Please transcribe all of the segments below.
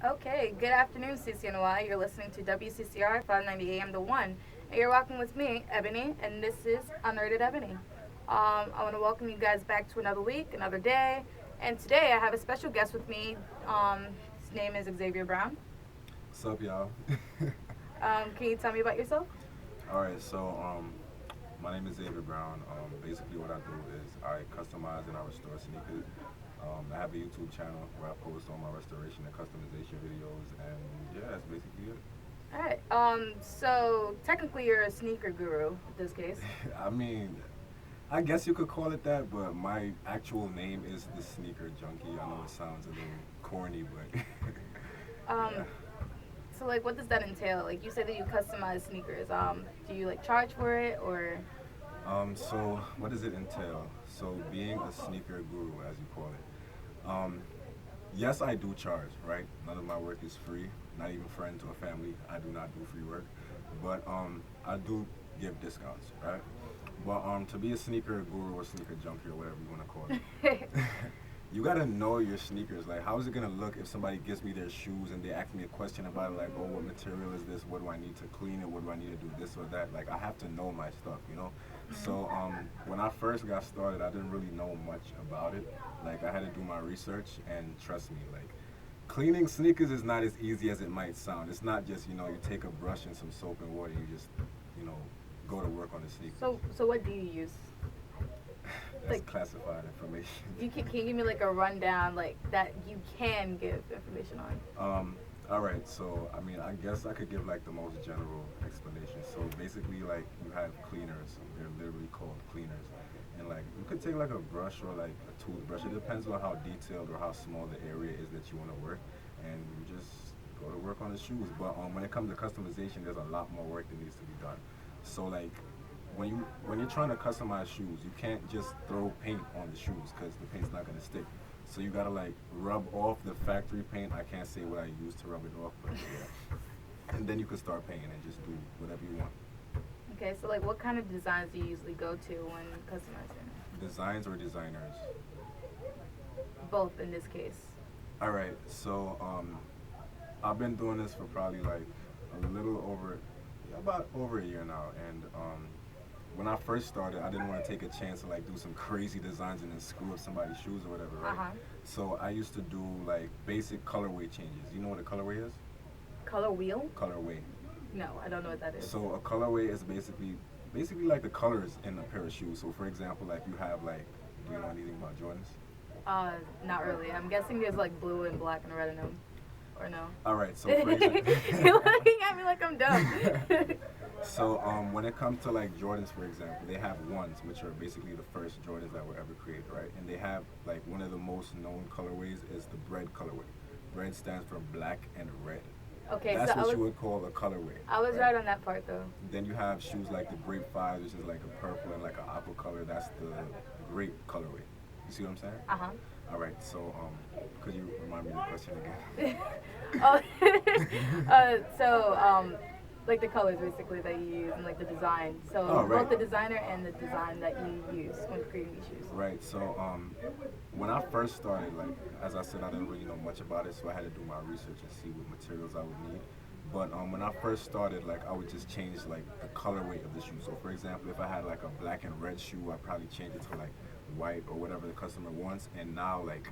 Okay, good afternoon, CCNY. You're listening to WCCR 590 AM The One. And you're walking with me, Ebony, and this is Unrated Ebony. I want to welcome you guys back to another week, another day. And today I have a special guest with me. His name is Xavier Brown. What's up, y'all? Can you tell me about yourself? All right, so my name is Xavier Brown. Basically, what I do is I customize and I restore sneakers. I have a YouTube channel where I post all my restoration and customization videos, and yeah, that's basically it. All right. So technically you're a sneaker guru in this case. I mean, I guess you could call it that, but my actual name is the Sneaker Junkie. I know it sounds a little corny, but Um, yeah. so like, what does that entail? Like, you say that you customize sneakers. Do you like charge for it or? So what does it entail? So being a sneaker guru, as you call it, yes, I do charge, right? None of my work is free. Not even friend to a family. I do not do free work, but I do give discounts, right? But to be a sneaker guru or sneaker junkie or whatever you want to call it, you gotta know your sneakers. Like, how is it gonna look if somebody gives me their shoes and they ask me a question about it, like, oh, what material is this? What do I need to clean it? What do I need to do this or that? Like, I have to know my stuff, you know. So when I first got started, I didn't really know much about it. Like, I had to do my research, and trust me, like, cleaning sneakers is not as easy as it might sound. It's not just, you take a brush and some soap and water and you just, you know, go to work on the sneakers. So what do you use? That's Like, classified information. can you give me like a rundown like that you can give information on? All right, so I mean, I guess I could give like the most general explanation. So basically, like you have cleaners. They're literally called cleaners, and like you could take like a brush or like a toothbrush. It depends on how detailed or how small the area is that you want to work, and you just go to work on the shoes. But when it comes to customization, there's a lot more work that needs to be done. So like when you're trying to customize shoes, you can't just throw paint on the shoes because the paint's not gonna stick. So you gotta like rub off the factory paint. I can't say what I use to rub it off, but yeah. And then you can start painting and just do whatever you want. Okay, so like what kind of designs do you usually go to when customizing? Designs or designers? Both in this case. All right. So I've been doing this for probably like a little over, yeah, about over a year now, and when I first started, I didn't want to take a chance to like do some crazy designs and then screw up somebody's shoes or whatever, right? Uh-huh. So I used to do like basic colorway changes. You know what a colorway is? Color wheel? Colorway. No, I don't know what that is. So a colorway is basically like the colors in a pair of shoes. So for example, like you have like, do you know anything about Jordans? Not really. I'm guessing there's like blue and black and red in them. Or no? All right. So for example, You're looking at me like I'm dumb. so when it comes to like Jordans, for example, they have ones, which are basically the first Jordans that were ever created, right? And they have like one of the most known colorways is the bread colorway. Bread stands for black and red. Okay, That's so what you would call a colorway. I was right on that part though. Then you have shoes like the Grape 5, which is like a purple and like an aqua color. That's the grape colorway. You see what I'm saying? Uh-huh. All right. So could you remind me of the question again? Oh, like the colors basically that you use and like the design. So Oh, right. both the designer and the design that you use when creating these shoes. Right. So when I first started, like as I said, I didn't really know much about it, so I had to do my research and see what materials I would need. But when I first started, like I would just change like the colorway of the shoe. So for example, if I had like a black and red shoe, I'd probably change it to like white or whatever the customer wants. And now like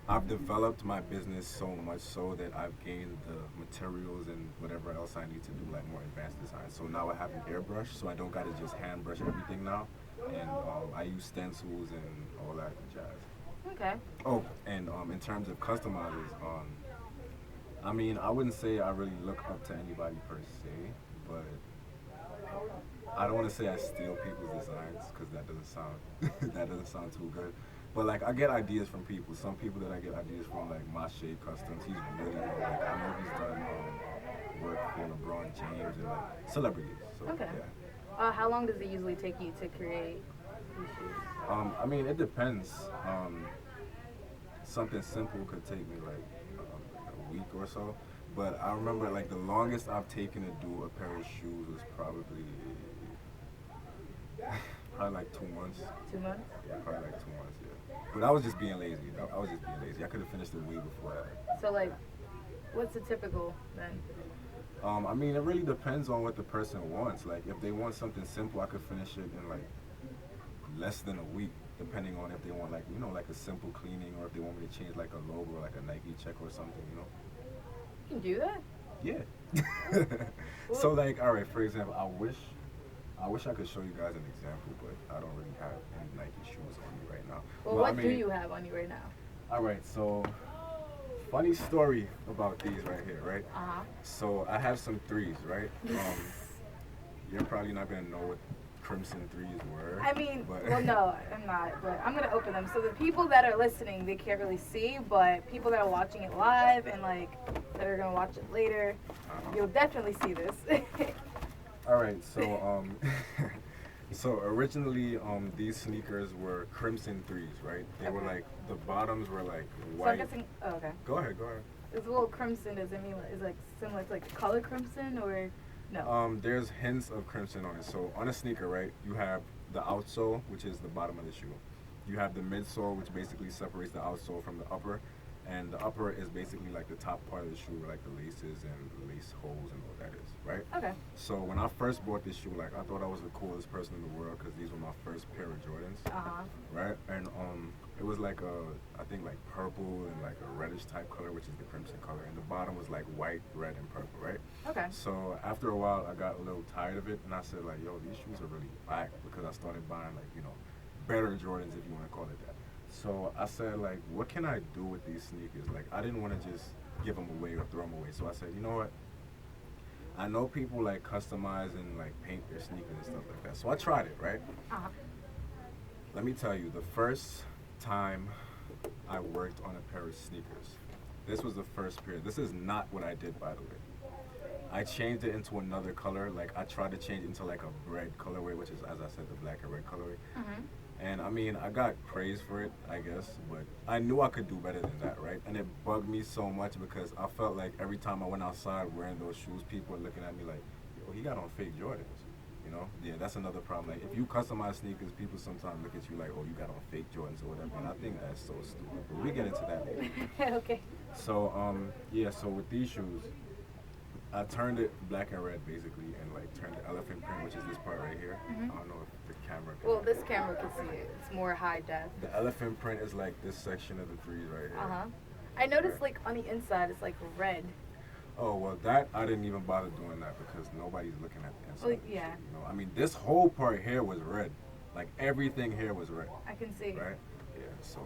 I've developed my business so much so that I've gained the materials and whatever else I need to do like more advanced design. So now I have an airbrush, so I don't gotta just hand brush everything now. And I use stencils and all that jazz. Okay. Oh, and in terms of customizers, I mean, I wouldn't say I really look up to anybody per se, but I don't want to say I steal people's designs because that doesn't sound that doesn't sound too good. But like I get ideas from people. Some people that I get ideas from, like Mache Customs, he's really good. Like I know he's done work for LeBron James and like celebrities. So Okay. yeah. How long does it usually take you to create these shoes? I mean, it depends. Something simple could take me like a week or so. But I remember like the longest I've taken to do a pair of shoes was probably probably like 2 months. 2 months? Yeah, probably like 2 months. Yeah. But I was just being lazy. I was just being lazy. I could have finished it way before that. So like What's the typical then? I mean, it really depends on what the person wants. Like, if they want something simple, I could finish it in like less than a week, depending on if they want like like a simple cleaning, or if they want me to change like a logo, or like a Nike check or something. You can do that? Yeah. So like, all right, for example, I wish I could show you guys an example, but I don't really have any Nike shoes on me right now. Well, what do you have on you right now? All right, so funny story about these right here, right? Uh-huh. So I have some threes, right? You're probably not gonna know what crimson threes were. I mean, but well, no, I'm not, but I'm gonna open them. So the people that are listening, they can't really see, but people that are watching it live and like that are gonna watch it later, you'll definitely see this. All right, so so originally these sneakers were crimson threes, right? They were like, the bottoms were like So I'm white. guessing. Oh, okay. Go ahead. This little crimson, does it mean is like similar to like color crimson or no? There's hints of crimson on it. So on a sneaker, right, you have the outsole, which is the bottom of the shoe. You have the midsole, which basically separates the outsole from the upper. And the upper is basically like the top part of the shoe, where like the laces and lace holes and all that is, right? Okay. So when I first bought this shoe, like I thought I was the coolest person in the world because these were my first pair of Jordans, right? And it was like I think like purple and like a reddish type color, which is the crimson color, and the bottom was like white, red, and purple, right? Okay. So after a while, I got a little tired of it, and I said like, yo, these shoes are really whack, because I started buying like better Jordans, if you want to call it that. So I said, like, what can I do with these sneakers? Like, I didn't want to just give them away or throw them away. So I said, you know what? I know people like customize and like paint their sneakers and stuff like that. So I tried it, right? Let me tell you, the first time I worked on a pair of sneakers, this was the first pair. This is not what I did, by the way. I changed it into another color. Like, I tried to change it into like a bread colorway, which is, as I said, the black and red colorway. And I mean, I got praise for it, I guess, but I knew I could do better than that, right? And it bugged me so much because I felt like every time I went outside wearing those shoes, people were looking at me like, yo, he got on fake Jordans, Yeah, that's another problem. Like, if you customize sneakers, people sometimes look at you like, oh, you got on fake Jordans or whatever, and I think that's so stupid. But we get into that later. Okay. So, yeah, so with these shoes, I turned it black and red basically, and like turned the elephant print, which is this part right here. I don't know if the camera can. Well, this camera can see it. It's more high def. The elephant print is like this section of the threes right here. I noticed like on the inside it's like red. Oh, well, that I didn't even bother doing that because nobody's looking at the inside. Well, yeah. I mean, this whole part here was red. Like, everything here was red. I can see. Right? Yeah, so.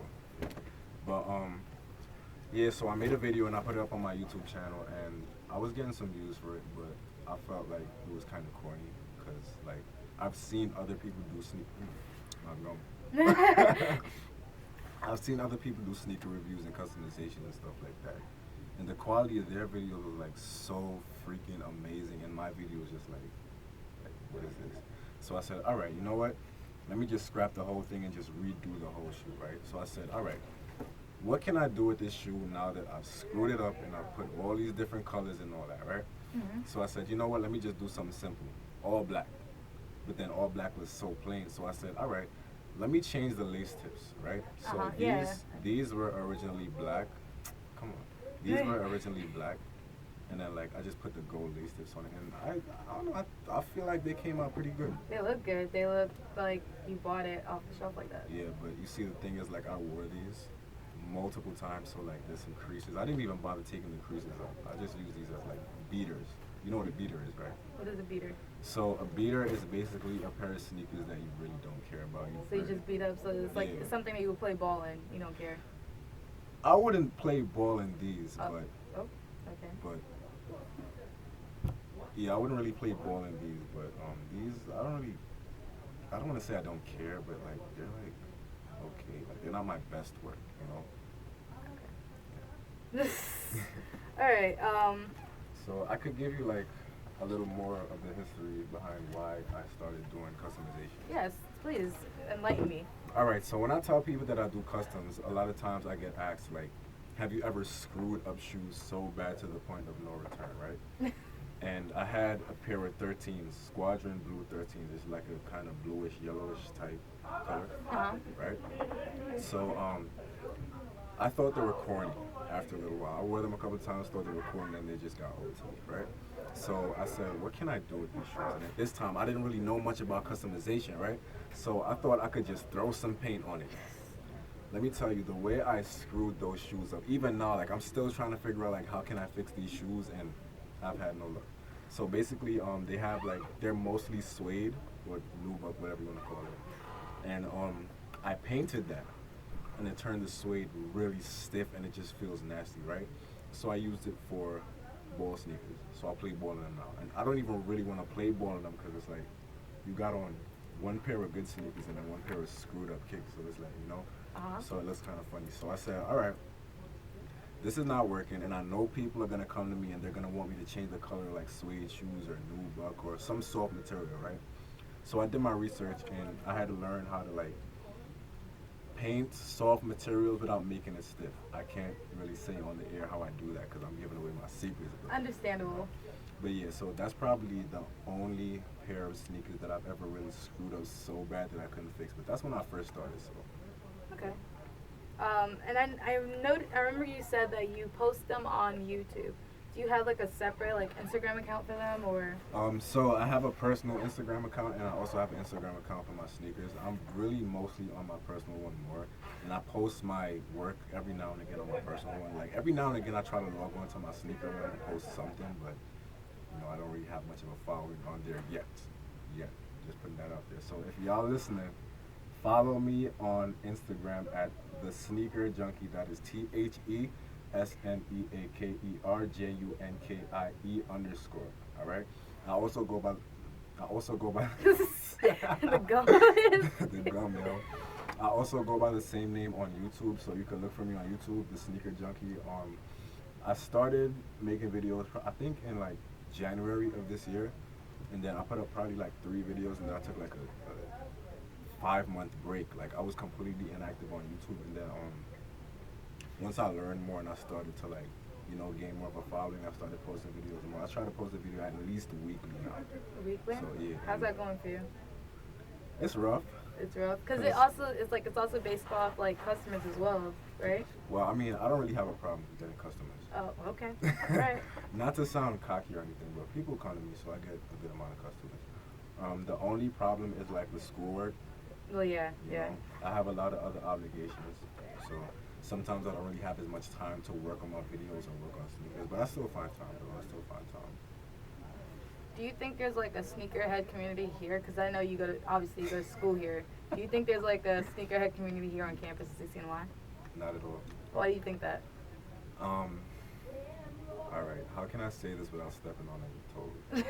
But, yeah, so I made a video and I put it up on my YouTube channel, and I was getting some views for it, but I felt like it was kind of corny because, like, I've seen other people do I've seen other people do sneaker reviews and customization and stuff like that. And the quality of their videos was like so freaking amazing, and my video was just like what is this? So I said, all right, you know what? Let me just scrap the whole thing and just redo the whole shoe, right? So I said, all right, what can I do with this shoe now that I've screwed it up and I've put all these different colors and all that, right? So I said, you know what? Let me just do something simple, all black. But then all black was so plain, so I said, all right, let me change the lace tips, right? So these were originally black. Come on. These were originally black, and then like I just put the gold lace tips on it, and I don't know, I feel like they came out pretty good. They look good. They look like you bought it off the shelf like that. Yeah, but you see, the thing is, like, I wore these multiple times, so like there's some creases. I didn't even bother taking the creases off. I just use these as like beaters. You know what a beater is, right? What is a beater? So a beater is basically a pair of sneakers that you really don't care about. So you just beat up. So it's like something that you would play ball in. You don't care. I wouldn't play ball in these, but okay. But yeah, I wouldn't really play ball in these. But these, I don't want to say I don't care, but like they're like okay, like they're not my best work, Okay. All right. So I could give you like a little more of the history behind why I started doing customization. Yes, please enlighten me. All right, so when I tell people that I do customs, a lot of times I get asked like, have you ever screwed up shoes so bad to the point of no return, right? And I had a pair of 13s, Squadron Blue 13s. It's like a kind of bluish, yellowish type color, right? So I thought they were corny after a little while. I wore them a couple of times, thought they were corny, and they just got old to me, right? So I said, what can I do with these shoes? And at this time, I didn't really know much about customization, right? So I thought I could just throw some paint on it. Let me tell you, the way I screwed those shoes up, even now, like I'm still trying to figure out like how can I fix these shoes, and I've had no luck. So basically, they have like they're mostly suede or nubuck, whatever you want to call it, and I painted that, and it turned the suede really stiff, and it just feels nasty, right? So I used it for ball sneakers. So I'll play ball in them now, and I don't even really want to play ball in them because it's like you got on one pair of good sneakers and then one pair of screwed up kicks, so it's like so it looks kind of funny. So I said, all right, this is not working, and I know people are gonna come to me and they're gonna want me to change the color like suede shoes or nubuck or some soft material, right? So I did my research and I had to learn how to like paint soft materials without making it stiff. I can't really say on the air how I do that because I'm giving away my secrets. Understandable. But yeah, so that's probably the only pair of sneakers that I've ever really screwed up so bad that I couldn't fix. But that's when I first started. So. Okay. And then I remember you said that you post them on YouTube. Do you have like a separate like Instagram account for them, or? So I have a personal Instagram account, and I also have an Instagram account for my sneakers. I'm really mostly on my personal one more, and I post my work every now and again on my personal one. Like every now and again, I try to log on to my sneaker one and post something, but I don't really have much of a following on there yet. Just putting that out there. So if y'all listening, follow me on Instagram at the Sneaker Junkie. That is TheSneakerJunkie_. All right. I also go by. The gum. The gum, yo. I also go by the same name on YouTube, so you can look for me on YouTube, the Sneaker Junkie. I started making videos, I think in like January of this year, and then I put up probably like 3 videos, and then I took like a 5-month break. Like I was completely inactive on YouTube, and then once I learned more and I started to like gain more of a following, I started posting videos more. I try to post a video at least weekly now. Weekly? So yeah. How's that going for you? It's rough. It's rough because it's also based off like customers as well, right? Well, I mean, I don't really have a problem with getting customers. Oh, okay. All right. Not to sound cocky or anything, but people come to me, so I get a good amount of customers. The only problem is like with schoolwork. Well, yeah. I have a lot of other obligations, so sometimes I don't really have as much time to work on my videos or work on sneakers, but I still find time, though. I still find time. Do you think there's like a sneakerhead community here? Because I know you go to school here. Do you think there's like a sneakerhead community here on campus at CCNY? Not at all. Why do you think that? All right. How can I say this without stepping on any toes?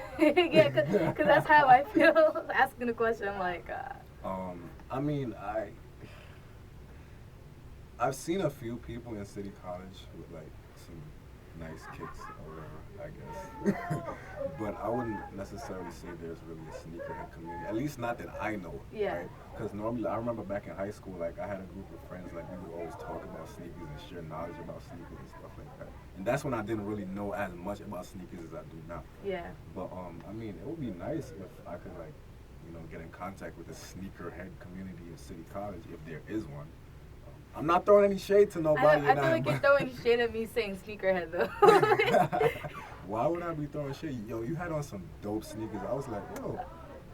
Yeah, because that's how I feel asking the question. I'm like, I mean, I've seen a few people in City College with like some nice kicks or whatever, I guess. But I wouldn't necessarily say there's really a sneakerhead community, at least not that I know. Yeah. Right? Because normally, I remember back in high school, like I had a group of friends, like we would always talk about sneakers and share knowledge about sneakers and stuff like that. And that's when I didn't really know as much about sneakers as I do now. Yeah. But I mean, it would be nice if I could like, get in contact with the sneakerhead community of City College if there is one. I'm not throwing any shade to nobody. I feel like you're throwing shade at me saying sneakerhead though. Why would I be throwing shade? Yo, you had on some dope sneakers. I was like, yo.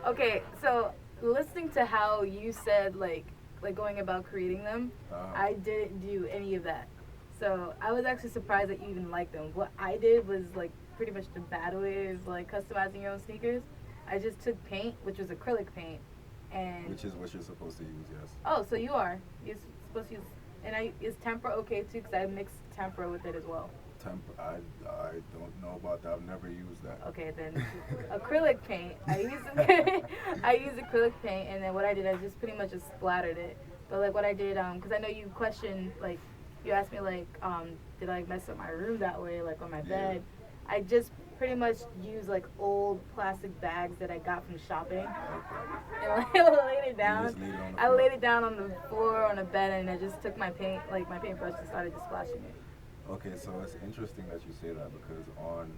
Okay, so listening to how you said like going about creating them, I didn't do any of that. So I was actually surprised that you even liked them. What I did was like pretty much the bad way of like customizing your own sneakers. I just took paint, which was acrylic paint, and which is what you're supposed to use, yes. Oh, so you are. You're supposed to use, and is tempera okay too? Because I mixed tempera with it as well. I don't know about that. I've never used that. Okay, then acrylic paint. I use acrylic paint, and then what I did, I just pretty much just splattered it. But like what I did, because I know you questioned, like you asked me like, did I mess up my room that way, like on my bed? I just pretty much used like old plastic bags that I got from shopping. Okay. And I laid it down. I laid it down on the floor on the bed, and I just took my paintbrush and started just splashing it. Okay, so it's interesting that you say that because on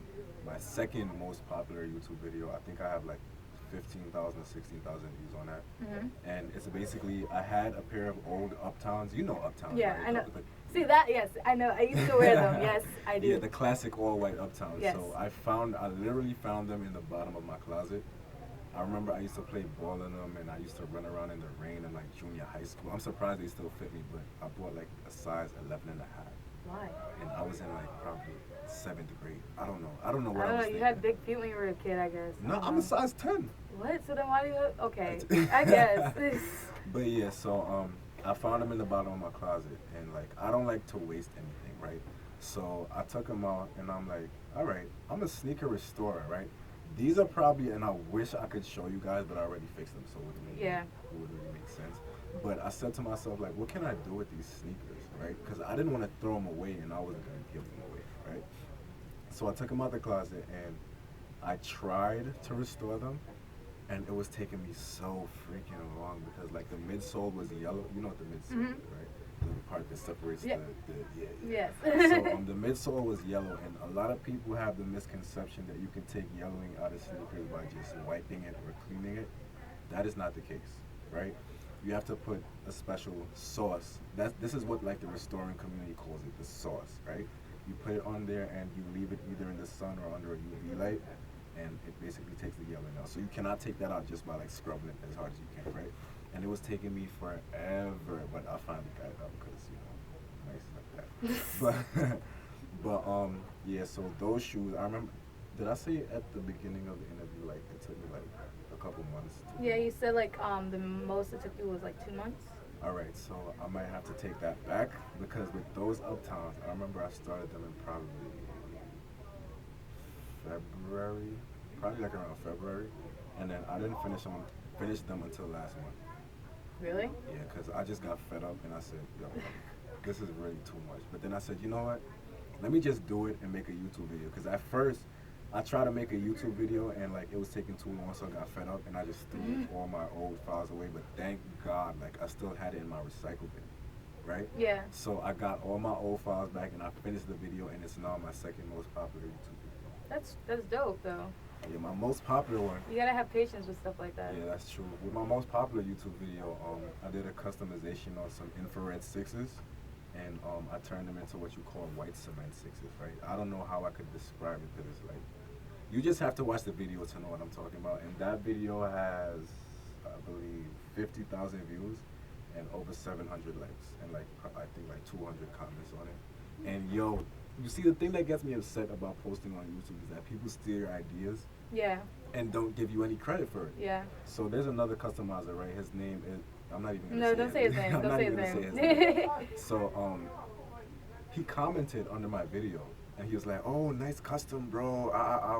my second most popular YouTube video, I think I have like 15,000, 16,000 views on that. Mm-hmm. And it's basically, I had a pair of old Uptowns. You know Uptowns, yeah, right? I know. See that? Yes, I know. I used to wear them. Yes, I do. Yeah, the classic all white Uptowns. Yes. So I literally found them in the bottom of my closet. I remember I used to play ball in them, and I used to run around in the rain in like junior high school. I'm surprised they still fit me, but I bought like a size 11 and a half. Why? And I was in like probably 7th grade. I don't know. I don't know I what I, don't know. was You thinking. had big feet when you were a kid, I guess. No, I'm a size 10. What? So then why do you have... Okay, I guess. But yeah, so I found them in the bottom of my closet, and like I don't like to waste anything, right? So I took them out, and I'm like, all right, I'm a sneaker restorer, right? These are probably, and I wish I could show you guys, but I already fixed them, so it wouldn't really make sense. But I said to myself, like, what can I do with these sneakers, right? Because I didn't want to throw them away, and I wasn't going to give them away, right? So I took them out the closet, and I tried to restore them, and it was taking me so freaking long because, like, the midsole was yellow. You know what the midsole is, right? The part that separates Yeah. Yes. So the midsole was yellow, and a lot of people have the misconception that you can take yellowing out of sneakers by just wiping it or cleaning it. That is not the case, right? You have to put a special sauce. This is what like the restoring community calls it, the sauce, right? You put it on there and you leave it either in the sun or under a UV light, and it basically takes the yellowing out. So you cannot take that out just by like scrubbing it as hard as you can, right? And it was taking me forever, but I finally got it out because, you know, nice like that. but yeah, so those shoes, I remember, did I say at the beginning of the interview, like, it took me like a couple months to Yeah, you said like the most it took you was like 2 months? All right, so I might have to take that back because with those Uptowns, I remember I started them in probably February, probably like around February, and then I didn't finish them until last month. Really? Yeah, because I just got fed up and I said, yo, this is really too much. But then I said, you know what? Let me just do it and make a YouTube video. Because at first, I tried to make a YouTube video and like it was taking too long, so I got fed up and I just threw all my old files away. But thank God, like I still had it in my recycle bin, right? Yeah. So I got all my old files back and I finished the video, and it's now my second most popular YouTube video. That's dope though. Yeah, my most popular one. You gotta have patience with stuff like that. Yeah, that's true. With my most popular YouTube video, I did a customization on some infrared sixes, and I turned them into what you call white cement sixes, right? I don't know how I could describe it, because it's like, you just have to watch the video to know what I'm talking about. And that video has, I believe, 50,000 views and over 700 likes, and like I think like 200 comments on it. And yo, you see, the thing that gets me upset about posting on YouTube is that people steal your ideas. Yeah. And don't give you any credit for it. Yeah. So there's another customizer, right? His name is, I'm not even gonna No, say don't say his name. I'm Don't not say his even gonna name. say his name. So he commented under my video and he was like, "Oh, nice custom, bro.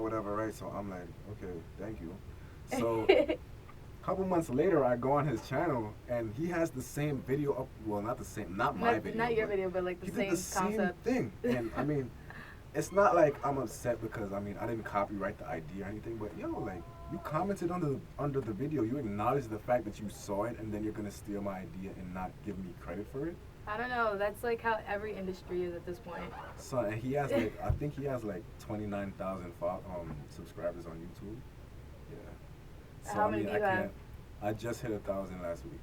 Whatever, right?" So I'm like, "Okay, thank you." So couple months later, I go on his channel and he has the same video up. Well, not the same, not my video. Not your video, but like the same concept. Same thing. And I mean, it's not like I'm upset because I didn't copyright the idea or anything. But yo, like, you commented under the video, you acknowledged the fact that you saw it, and then you're gonna steal my idea and not give me credit for it. I don't know. That's like how every industry is at this point. So and he has like, I think he has like 29,000 subscribers on YouTube. Yeah. So How many do you have? I just hit 1,000 last week.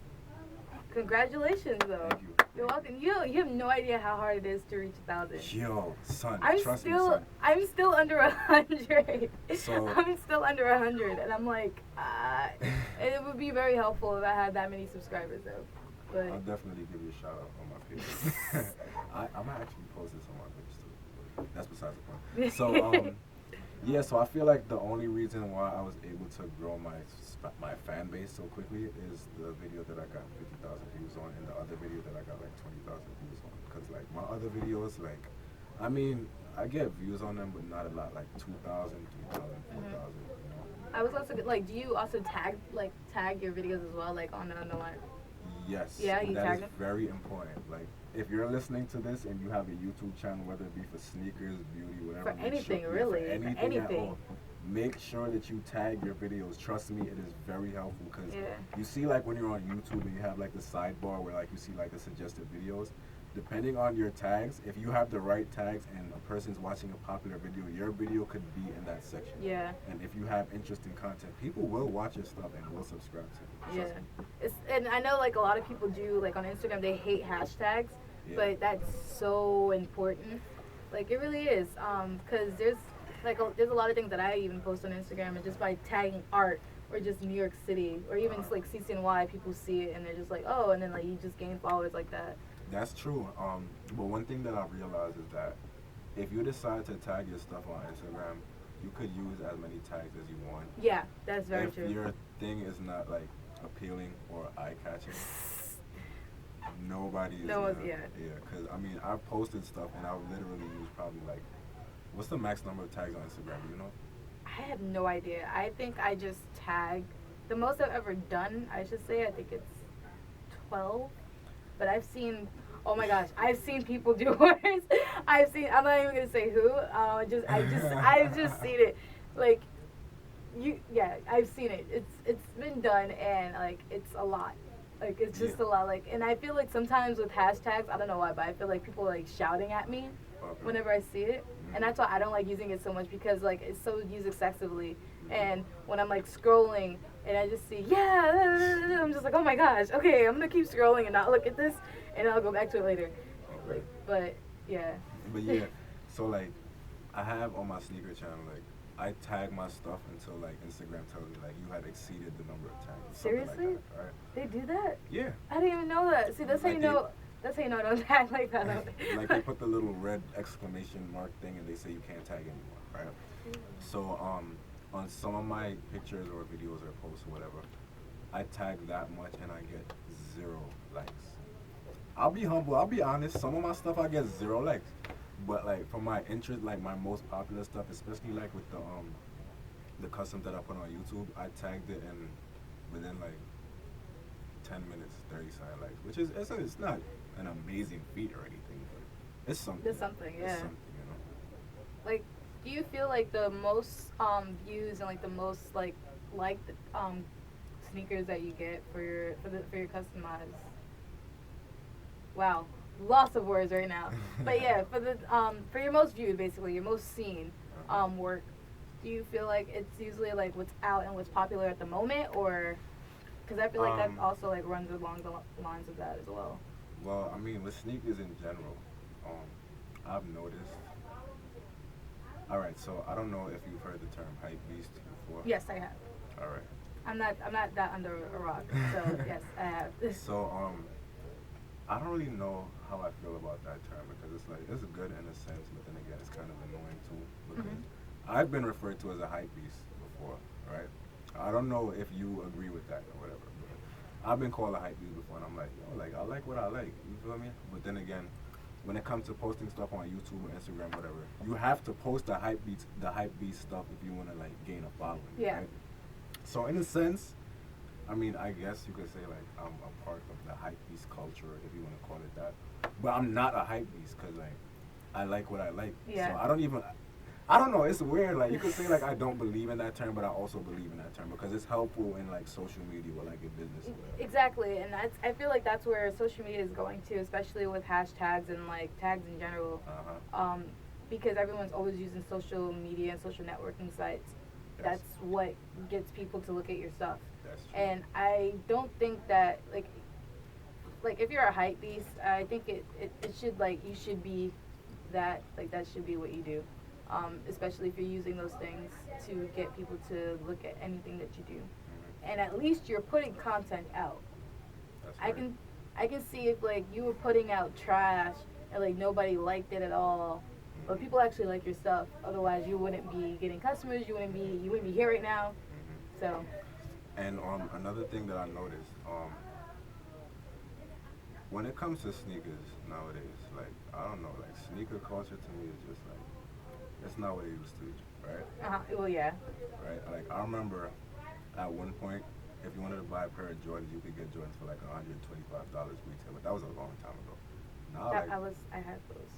Congratulations, though. Thank you. You're welcome. You have no idea how hard it is to reach 1,000. Yo, son, trust me, son. son. I'm still under 100. So I'm still under 100, and I'm like, it would be very helpful if I had that many subscribers, though. But I'll definitely give you a shout out on my page. I might actually post this on my page too. But that's besides the point. So yeah, so I feel like the only reason why I was able to grow my fan base so quickly is the video that I got 50,000 views on, and the other video that I got like 20,000 views on. Because like my other videos, like, I get views on them, but not a lot, like 2,000, 3,000, 4,000. You know? I was also like, do you also tag your videos as well, like on the line? Yes. Yeah, you that tag is them? very important. Like, if you're listening to this and you have a YouTube channel, whether it be for sneakers, beauty, whatever, For anything, really. for anything, anything. at all, make sure that you tag your videos. Trust me, it is very helpful, because you see, like, when you're on YouTube and you have like the sidebar where like you see like the suggested videos. Depending on your tags, if you have the right tags and a person's watching a popular video, your video could be in that section. Yeah. And if you have interesting content, people will watch your stuff and will subscribe to it. Yeah. And I know like a lot of people do, like on Instagram, they hate hashtags. Yeah. but that's so important. Like it really is. Cause there's there's a lot of things that I even post on Instagram, and just by tagging art or just New York City or even like CCNY, people see it and they're just like, oh, and then like you just gain followers like that. That's true. But one thing that I've realized is that if you decide to tag your stuff on Instagram, you could use as many tags as you want. Yeah, that's very If true. your thing is not like appealing or eye catching, nobody is. No one's, gonna, yeah. Yeah, because I mean, I've posted stuff and I've literally used probably like, what's the max number of tags on Instagram? Do you know? I have no idea. I think I just tag. The most I've ever done, I should say, I think it's 12. But I've seen, oh my gosh, I've seen people do worse. I'm not even gonna say who. I've just seen it. Like, yeah, I've seen it. It's been done, and like it's a lot. Like it's just a lot. Like, and I feel like sometimes with hashtags, I don't know why, but I feel like people are like shouting at me whenever I see it, and that's why I don't like using it so much, because like it's so used excessively. And when I'm like scrolling and I just see, yeah, I'm just like, oh my gosh, okay, I'm gonna keep scrolling and not look at this, and I'll go back to it later. Okay. Like, but yeah. But yeah, so like, I have on my sneaker channel, like, I tag my stuff until like Instagram tells me like you had exceeded the number of tags. Seriously? Like that, right? They do that? Yeah. I didn't even know that. See, that's how Like you know. That's how you know I don't tag like that. Like they put the little red exclamation mark thing and they say you can't tag anymore, right? So on some of my pictures or videos or posts or whatever, I tag that much and I get 0 likes. I'll be humble, I'll be honest, some of my stuff I get 0 likes. But like for my interest, like my most popular stuff, especially like with the customs that I put on YouTube, I tagged it and within like 10 minutes, 30 something likes, which is it's not an amazing feat or anything, but it's something. It's something, yeah. It's something, you know. Like, do you feel like the most views and like the most like sneakers that you get for your customized? Wow, lots of words right now. But yeah, for your most viewed, basically your most seen work, do you feel like it's usually like what's out and what's popular at the moment, or because I feel like that also like runs along the lines of that as well? Well, I mean, with sneakers in general, I've noticed. All right, so I don't know if you've heard the term hype beast before. Yes, I have. All right. I'm not that under a rock, so yes, I have. So I don't really know how I feel about that term, because it's like it's good in a sense, but then again it's kind of annoying too, because I've been referred to as a hype beast before, right? I don't know if you agree with that or whatever, but I've been called a hype beast before, and I'm like, yo, like I like what I like, you feel me? But then again, when it comes to posting stuff on YouTube or Instagram, whatever, you have to post the hype beast stuff if you want to like gain a following. Yeah. Right? So in a sense, I mean, I guess you could say like I'm a part of the hype beast culture, if you want to call it that. But I'm not a hype beast, because like I like what I like. Yeah. So I don't know, it's weird. Like you could say like I don't believe in that term, but I also believe in that term because it's helpful in like social media or like a business or whatever. Exactly, and I feel like that's where social media is going to, especially with hashtags and like tags in general. Because everyone's always using social media and social networking sites. That's what gets people to look at your stuff. That's true. And I don't think that like if you're a hype beast, I think it should like you should be that, like that should be what you do. Especially if you're using those things to get people to look at anything that you do. And at least you're putting content out. That's right. I can see if like you were putting out trash and like nobody liked it at all, but people actually like your stuff. Otherwise, you wouldn't be getting customers. You wouldn't be here right now. So. And another thing that I noticed, when it comes to sneakers nowadays, like I don't know, like sneaker culture to me is just like it's not what it used to be, right? Well, yeah. Right. Like I remember at one point, if you wanted to buy a pair of Jordans, you could get Jordans for like $125 retail, but that was a long time ago. Now, I had those.